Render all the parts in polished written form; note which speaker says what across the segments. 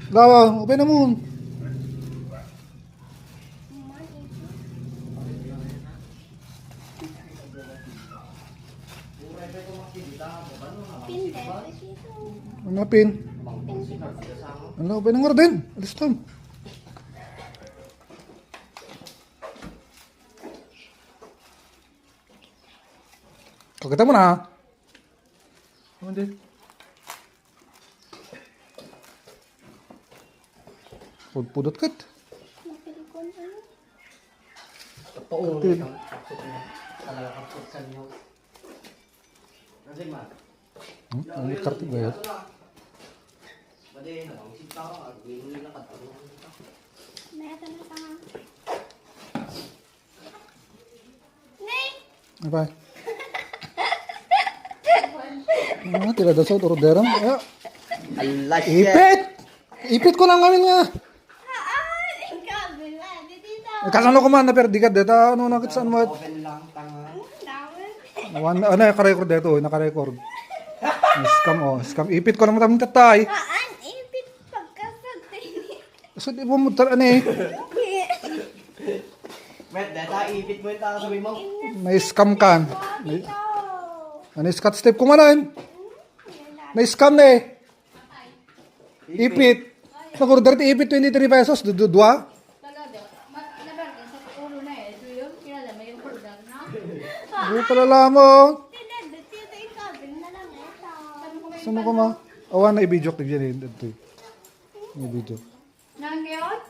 Speaker 1: Lawa, upay na mo. Ano pin? Ano, upay na nga rin. Alis tam. Kagata mo na. Ano din? Pudot kat.
Speaker 2: Paungin ang kapsot niya. Talaga kapsot ka niyo. Kasi ma.
Speaker 1: Ang kartig ba yun?
Speaker 2: Bade, nakangsit ka ka. Gawin na katulungan ka.
Speaker 3: Neta na tanga. Nay!
Speaker 1: Apa? Ah, tila daw sa orderan. Ah,
Speaker 2: Allah
Speaker 1: ipit! Ipit ko lang ngayon nga.
Speaker 3: Haan! Ikaw, bila. Dito.
Speaker 1: Kasano ko man na pero di ka deta ano nakit saan mo.
Speaker 2: Open lang, tanga.
Speaker 3: Dawin.
Speaker 1: Ano naka-record dito, naka-record. Scam oh, scam ipit ko lang tamang tatay.
Speaker 3: Haan! Ipit pagkasag.
Speaker 1: So di mo ano eh.
Speaker 2: Wait, data, ipit mo yung tanga sabi mo.
Speaker 1: Na-scam kan.
Speaker 3: Ikaw.
Speaker 1: Ano scat step ko man. Na-scam na eh. Ipit. Nag-order ti ipit 23 pesos, dudwa.
Speaker 4: Talaga, nabargan sa ulo na eh. So yun, kilala mo yung order na.
Speaker 1: Hindi pala lamo.
Speaker 3: Dito ikaw, bila lang ito.
Speaker 1: Saan ko ma? Awan na i-video clip yan eh. Ito eh. I-video.
Speaker 4: Nangyot?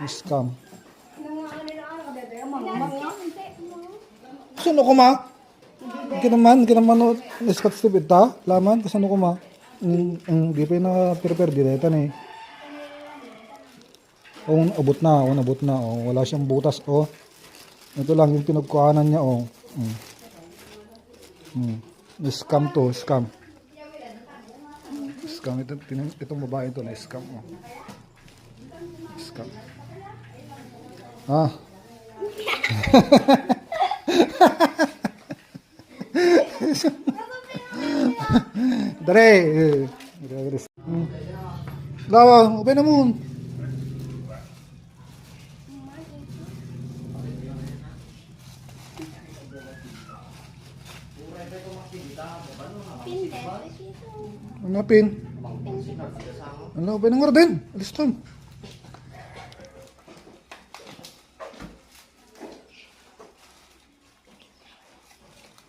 Speaker 1: Scam.
Speaker 3: Hindi.
Speaker 1: Saan ko ma? Hindi naman o. Scat step ita. Laman. Saan ko ma? Di pa na prepare direta na eh. Oh, abot na. Oh, wala siyang butas. Oh. Ito lang yung pinagkuhanan niya. Oh. Scam to. Scam. Scam. Itong babae ito na scam. Oh. Scam. Ah. Dare. Lawa, upay na mo.
Speaker 3: Pinde.
Speaker 1: Ano pin? Ano, upay na nga rin. Alis tam.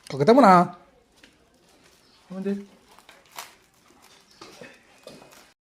Speaker 1: Kagata mo na. Ano din?